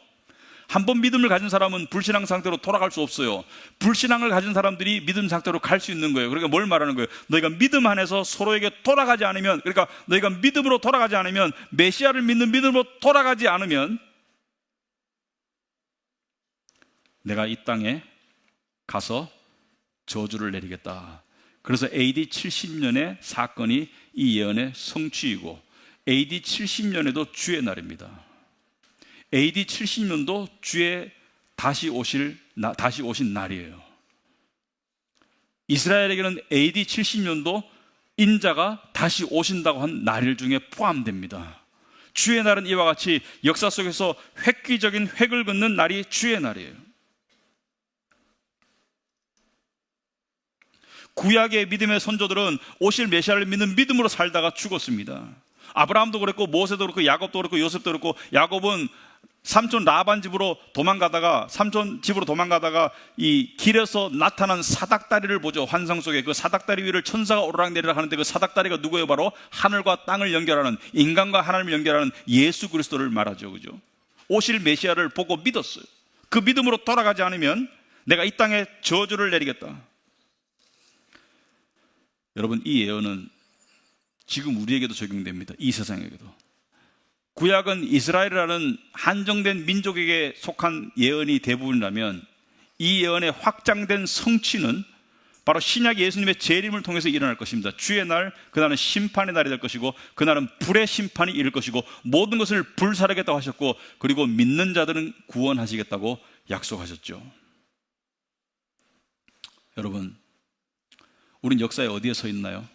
한번 믿음을 가진 사람은 불신앙 상태로 돌아갈 수 없어요. 불신앙을 가진 사람들이 믿음 상태로 갈 수 있는 거예요. 그러니까 뭘 말하는 거예요? 너희가 믿음 안에서 서로에게 돌아가지 않으면, 그러니까 너희가 믿음으로 돌아가지 않으면, 메시아를 믿는 믿음으로 돌아가지 않으면 내가 이 땅에 가서 저주를 내리겠다. 그래서 AD 70년의 사건이 이 예언의 성취이고 AD 70년에도 주의 날입니다. AD 70년도 주의 다시 오신 날이에요. 이스라엘에게는 AD 70년도 인자가 다시 오신다고 한 날일 중에 포함됩니다. 주의 날은 이와 같이 역사 속에서 획기적인 획을 긋는 날이 주의 날이에요. 구약의 믿음의 선조들은 오실 메시아를 믿는 믿음으로 살다가 죽었습니다. 아브라함도 그랬고 모세도 그렇고 야곱도 그렇고 요셉도 그렇고, 야곱은 삼촌 라반 집으로 도망가다가 이 길에서 나타난 사닥다리를 보죠. 환상 속에 그 사닥다리 위를 천사가 오르락내리락 하는데 그 사닥다리가 누구예요? 바로 하늘과 땅을 연결하는, 인간과 하나님을 연결하는 예수 그리스도를 말하죠. 그죠? 오실 메시아를 보고 믿었어요. 그 믿음으로 돌아가지 않으면 내가 이 땅에 저주를 내리겠다. 여러분, 이 예언은 지금 우리에게도 적용됩니다. 이 세상에게도. 구약은 이스라엘이라는 한정된 민족에게 속한 예언이 대부분이라면 이 예언의 확장된 성취는 바로 신약 예수님의 재림을 통해서 일어날 것입니다. 주의 날, 그날은 심판의 날이 될 것이고 그날은 불의 심판이 이를 것이고 모든 것을 불사르겠다고 하셨고, 그리고 믿는 자들은 구원하시겠다고 약속하셨죠. 여러분, 우린 역사에 어디에 서 있나요?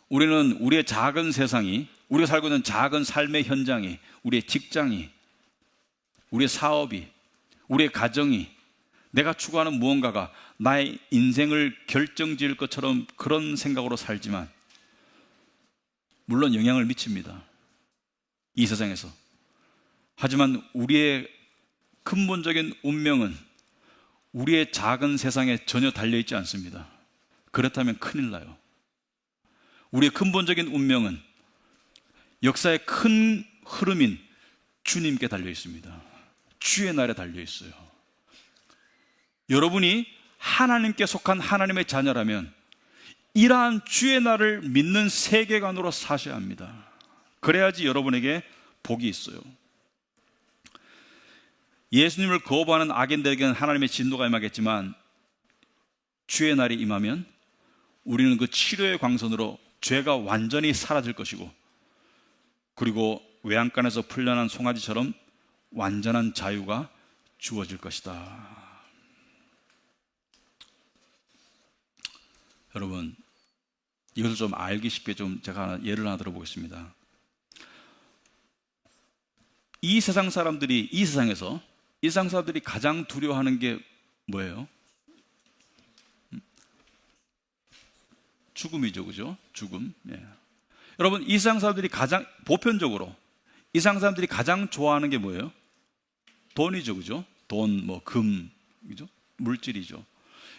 우리는 우리의 작은 세상이, 우리가 살고 있는 작은 삶의 현장이, 우리의 직장이, 우리의 사업이, 우리의 가정이, 내가 추구하는 무언가가 나의 인생을 결정지을 것처럼 그런 생각으로 살지만 물론 영향을 미칩니다. 이 세상에서. 하지만 우리의 근본적인 운명은 우리의 작은 세상에 전혀 달려있지 않습니다. 그렇다면 큰일 나요. 우리의 근본적인 운명은 역사의 큰 흐름인 주님께 달려있습니다. 주의 날에 달려있어요. 여러분이 하나님께 속한 하나님의 자녀라면 이러한 주의 날을 믿는 세계관으로 사셔야 합니다. 그래야지 여러분에게 복이 있어요. 예수님을 거부하는 악인들에게는 하나님의 진노가 임하겠지만 주의 날이 임하면 우리는 그 치료의 광선으로 죄가 완전히 사라질 것이고, 그리고 외양간에서 풀려난 송아지처럼 완전한 자유가 주어질 것이다. 여러분, 이것을 좀 알기 쉽게 좀 제가 예를 하나 들어보겠습니다. 이 세상 사람들이, 이 세상에서 이 세상 사람들이 가장 두려워하는 게 뭐예요? 죽음이죠, 그죠? 죽음. 예. 여러분, 이 세상 사람들이 가장 보편적으로 이 세상 사람들이 가장 좋아하는 게 뭐예요? 돈이죠, 그죠? 돈, 뭐 금, 그죠? 물질이죠.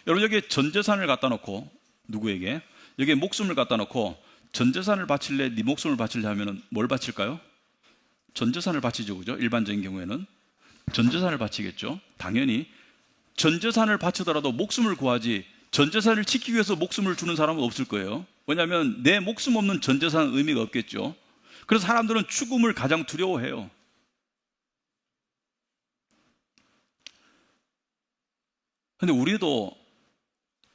여러분, 여기에 전 재산을 갖다 놓고 누구에게 여기에 목숨을 갖다 놓고 전 재산을 바칠래, 네 목숨을 바칠래 하면은 뭘 바칠까요? 전 재산을 바치죠, 그죠? 일반적인 경우에는 전 재산을 바치겠죠. 당연히 전 재산을 바치더라도 목숨을 구하지 전 재산을 지키기 위해서 목숨을 주는 사람은 없을 거예요. 왜냐하면 내 목숨 없는 전 재산은 의미가 없겠죠. 그래서 사람들은 죽음을 가장 두려워해요. 근데 우리도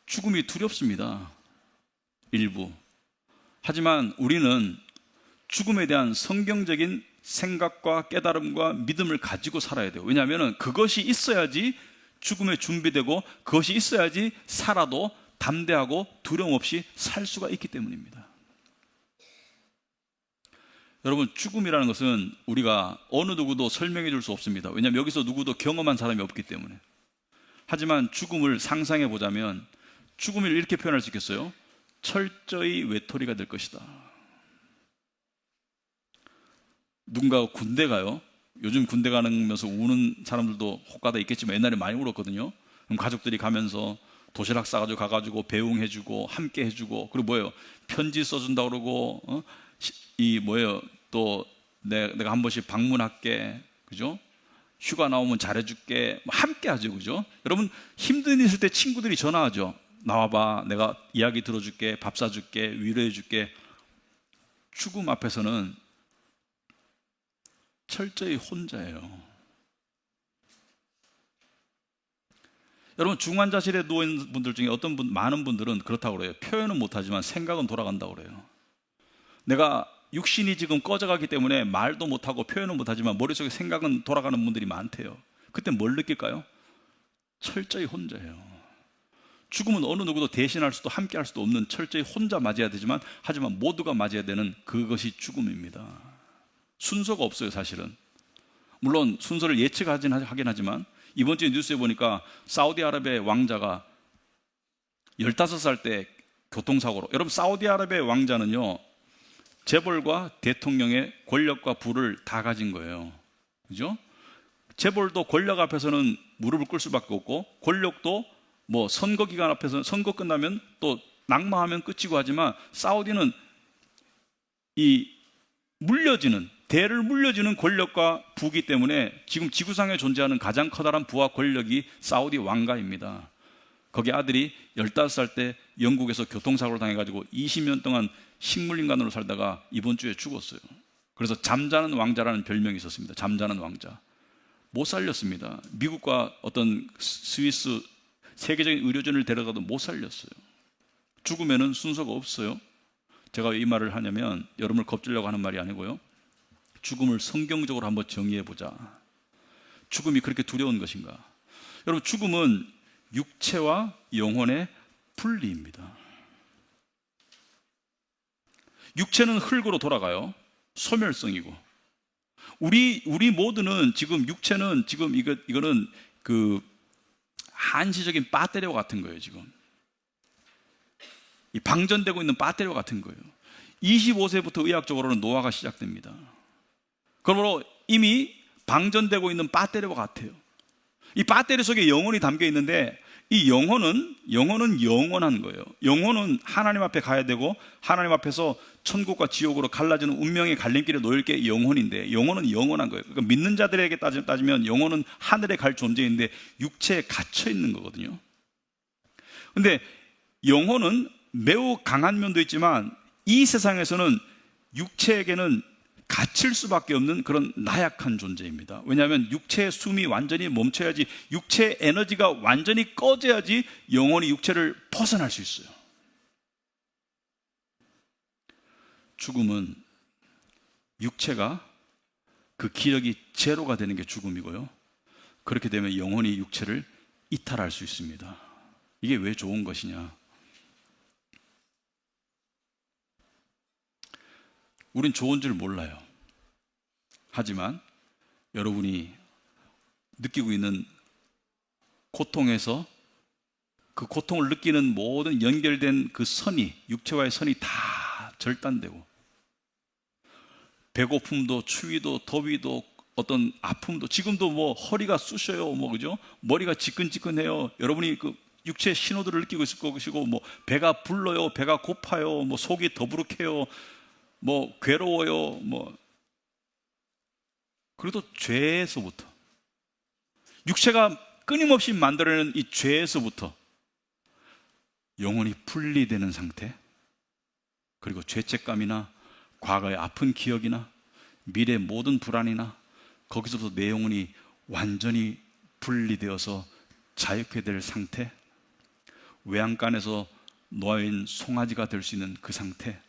죽음이 두렵습니다. 일부. 하지만 우리는 죽음에 대한 성경적인 생각과 깨달음과 믿음을 가지고 살아야 돼요. 왜냐하면 그것이 있어야지 죽음에 준비되고, 그것이 있어야지 살아도 담대하고 두려움 없이 살 수가 있기 때문입니다. 여러분, 죽음이라는 것은 우리가 어느 누구도 설명해 줄 수 없습니다. 왜냐하면 여기서 누구도 경험한 사람이 없기 때문에. 하지만 죽음을 상상해 보자면 죽음을 이렇게 표현할 수 있겠어요? 철저히 외톨이가 될 것이다. 누군가 군대 가요. 요즘 군대 가면서 우는 사람들도 혹가다 있겠지만 옛날에 많이 울었거든요. 그럼 가족들이 가면서 도시락 싸가지고 가가지고 배웅해주고 함께 해주고, 그리고 뭐예요? 편지 써준다 그러고, 또 내가 한 번씩 방문할게, 그죠? 휴가 나오면 잘해줄게, 함께 하죠, 그죠? 여러분, 힘든 일 있을 때 친구들이 전화하죠. 나와봐, 내가 이야기 들어줄게, 밥 사줄게, 위로해줄게. 죽음 앞에서는 철저히 혼자예요. 여러분, 중환자실에 누워있는 분들 중에 많은 분들은 그렇다고 그래요. 표현은 못하지만 생각은 돌아간다고 그래요. 내가 육신이 지금 꺼져가기 때문에 말도 못하고 표현은 못하지만 머릿속에 생각은 돌아가는 분들이 많대요. 그때 뭘 느낄까요? 철저히 혼자예요. 죽음은 어느 누구도 대신할 수도 함께 할 수도 없는, 철저히 혼자 맞이해야 되지만, 하지만 모두가 맞이해야 되는 그것이 죽음입니다. 순서가 없어요, 사실은. 물론 순서를 예측하긴 하지만 이번 주에 뉴스에 보니까 사우디아라비아의 왕자가 15살 때 교통사고로, 여러분 사우디아라비아의 왕자는요 재벌과 대통령의 권력과 부를 다 가진 거예요. 그죠? 재벌도 권력 앞에서는 무릎을 꿇을 수밖에 없고, 권력도 뭐 선거 기간 앞에서는 선거 끝나면 또 낙마하면 끝이고, 하지만 사우디는 이 대를 물려주는 권력과 부기 때문에 지금 지구상에 존재하는 가장 커다란 부와 권력이 사우디 왕가입니다. 거기 아들이 15살 때 영국에서 교통사고를 당해가지고 20년 동안 식물인간으로 살다가 이번 주에 죽었어요. 그래서 잠자는 왕자라는 별명이 있었습니다. 잠자는 왕자. 못 살렸습니다. 미국과 어떤 스위스 세계적인 의료진을 데려가도 못 살렸어요. 죽음에는 순서가 없어요. 제가 왜 이 말을 하냐면 여러분을 겁주려고 하는 말이 아니고요, 죽음을 성경적으로 한번 정의해 보자. 죽음이 그렇게 두려운 것인가? 여러분, 죽음은 육체와 영혼의 분리입니다. 육체는 흙으로 돌아가요. 소멸성이고, 우리 모두는 지금 육체는 지금 이거는 그 한시적인 배터리와 같은 거예요. 지금 이 방전되고 있는 배터리와 같은 거예요. 25세부터 의학적으로는 노화가 시작됩니다. 그러므로 이미 방전되고 있는 배터리와 같아요. 이 배터리 속에 영혼이 담겨 있는데 이 영혼은 영원한 거예요. 영혼은 하나님 앞에 가야 되고 하나님 앞에서 천국과 지옥으로 갈라지는 운명의 갈림길에 놓일 게 영혼인데 영혼은 영원한 거예요. 그러니까 믿는 자들에게 따지면 영혼은 하늘에 갈 존재인데 육체에 갇혀 있는 거거든요. 근데 영혼은 매우 강한 면도 있지만 이 세상에서는 육체에게는 갇힐 수밖에 없는 그런 나약한 존재입니다. 왜냐하면 육체의 숨이 완전히 멈춰야지, 육체의 에너지가 완전히 꺼져야지 영혼이 육체를 벗어날 수 있어요. 죽음은 육체가 그 기력이 제로가 되는 게 죽음이고요. 그렇게 되면 영혼이 육체를 이탈할 수 있습니다. 이게 왜 좋은 것이냐? 우린 좋은 줄 몰라요. 하지만 여러분이 느끼고 있는 고통에서 그 고통을 느끼는 모든 연결된 그 선이, 육체와의 선이 다 절단되고 배고픔도 추위도 더위도 어떤 아픔도, 지금도 뭐 허리가 쑤셔요, 뭐 그죠? 머리가 지끈지끈해요. 여러분이 그 육체의 신호들을 느끼고 있을 것이고, 뭐 배가 불러요, 배가 고파요, 뭐 속이 더부룩해요, 뭐 괴로워요, 뭐. 그래도 죄에서부터, 육체가 끊임없이 만들어내는 이 죄에서부터 영혼이 분리되는 상태, 그리고 죄책감이나 과거의 아픈 기억이나 미래의 모든 불안이나 거기서부터 내 영혼이 완전히 분리되어서 자유케 될 상태, 외양간에서 놓아인 송아지가 될 수 있는 그 상태,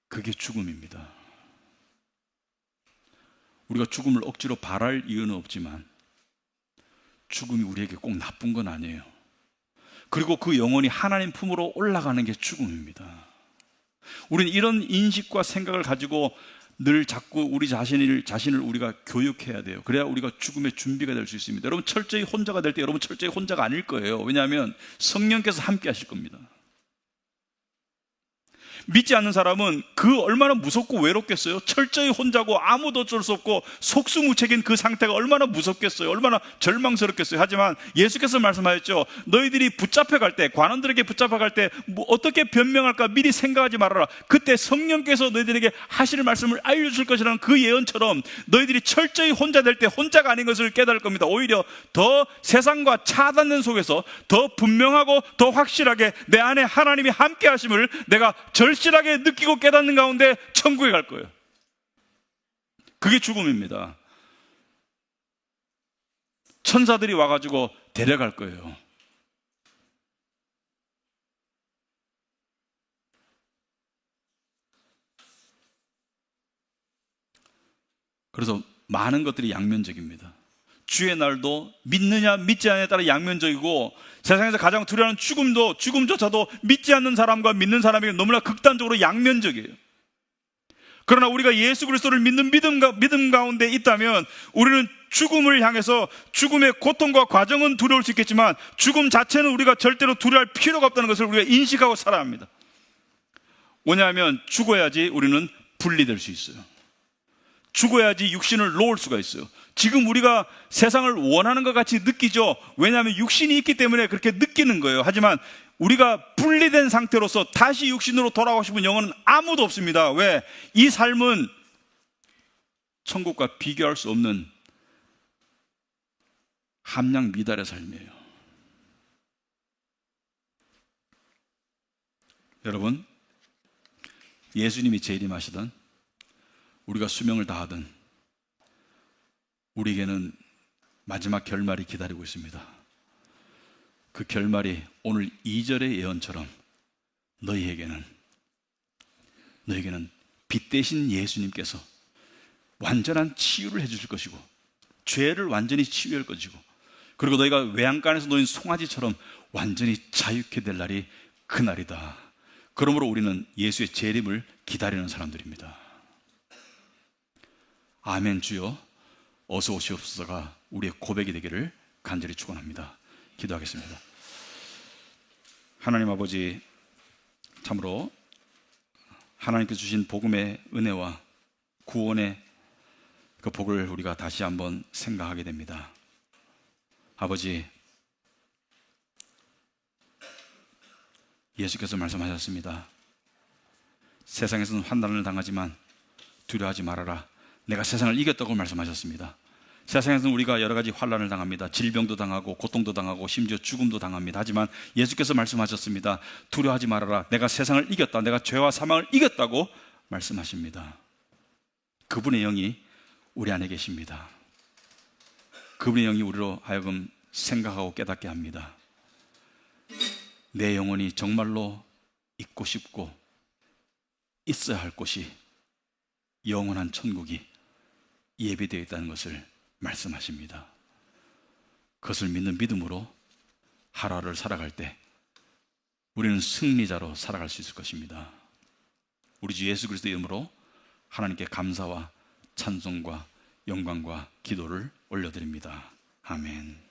그게 죽음입니다. 우리가 죽음을 억지로 바랄 이유는 없지만 죽음이 우리에게 꼭 나쁜 건 아니에요. 그리고 그 영혼이 하나님 품으로 올라가는 게 죽음입니다. 우리는 이런 인식과 생각을 가지고 늘 자꾸 우리 자신을 우리가 교육해야 돼요. 그래야 우리가 죽음의 준비가 될 수 있습니다. 여러분 철저히 혼자가 될 때 여러분 철저히 혼자가 아닐 거예요. 왜냐하면 성령께서 함께 하실 겁니다. 믿지 않는 사람은 그 얼마나 무섭고 외롭겠어요. 철저히 혼자고 아무도 어쩔 수 없고 속수무책인 그 상태가 얼마나 무섭겠어요. 얼마나 절망스럽겠어요. 하지만 예수께서 말씀하셨죠. 너희들이 붙잡혀갈 때, 관원들에게 붙잡혀갈 때 뭐 어떻게 변명할까 미리 생각하지 말아라. 그때 성령께서 너희들에게 하실 말씀을 알려줄 것이라는 그 예언처럼 너희들이 철저히 혼자 될 때 혼자가 아닌 것을 깨달을 겁니다. 오히려 더 세상과 차단된 속에서 더 분명하고 더 확실하게 내 안에 하나님이 함께 하심을 내가 절실하게 느끼고 깨닫는 가운데 천국에 갈 거예요. 그게 죽음입니다. 천사들이 와가지고 데려갈 거예요. 그래서 많은 것들이 양면적입니다. 주의 날도 믿느냐 믿지 않느냐에 따라 양면적이고, 세상에서 가장 두려워하는 죽음조차도 믿지 않는 사람과 믿는 사람에게 너무나 극단적으로 양면적이에요. 그러나 우리가 예수 그리스도를 믿는 믿음 가운데 있다면 우리는 죽음을 향해서 죽음의 고통과 과정은 두려울 수 있겠지만 죽음 자체는 우리가 절대로 두려워할 필요가 없다는 것을 우리가 인식하고 살아야 합니다. 왜냐하면 죽어야지 우리는 분리될 수 있어요. 죽어야지 육신을 놓을 수가 있어요. 지금 우리가 세상을 원하는 것 같이 느끼죠. 왜냐하면 육신이 있기 때문에 그렇게 느끼는 거예요. 하지만 우리가 분리된 상태로서 다시 육신으로 돌아가고 싶은 영혼은 아무도 없습니다. 왜? 이 삶은 천국과 비교할 수 없는 함량 미달의 삶이에요. 여러분, 예수님이 재림하시던, 우리가 수명을 다하던 우리에게는 마지막 결말이 기다리고 있습니다. 그 결말이 오늘 2절의 예언처럼 너희에게는 빛 대신 예수님께서 완전한 치유를 해주실 것이고 죄를 완전히 치유할 것이고, 그리고 너희가 외양간에서 놓인 송아지처럼 완전히 자유케 될 날이 그날이다. 그러므로 우리는 예수의 재림을 기다리는 사람들입니다. 아멘. 주여 어서 오시옵소서가 우리의 고백이 되기를 간절히 축원합니다. 기도하겠습니다. 하나님 아버지, 참으로 하나님께서 주신 복음의 은혜와 구원의 그 복을 우리가 다시 한번 생각하게 됩니다. 아버지, 예수께서 말씀하셨습니다. 세상에서는 환난을 당하지만 두려워하지 말아라. 내가 세상을 이겼다고 말씀하셨습니다. 세상에서는 우리가 여러 가지 환난을 당합니다. 질병도 당하고 고통도 당하고 심지어 죽음도 당합니다. 하지만 예수께서 말씀하셨습니다. 두려워하지 말아라. 내가 세상을 이겼다. 내가 죄와 사망을 이겼다고 말씀하십니다. 그분의 영이 우리 안에 계십니다. 그분의 영이 우리로 하여금 생각하고 깨닫게 합니다. 내 영혼이 정말로 있고 싶고 있어야 할 곳이 영원한 천국이 예비되어 있다는 것을 말씀하십니다. 그것을 믿는 믿음으로 하루하루를 살아갈 때 우리는 승리자로 살아갈 수 있을 것입니다. 우리 주 예수 그리스도의 이름으로 하나님께 감사와 찬송과 영광과 기도를 올려드립니다. 아멘.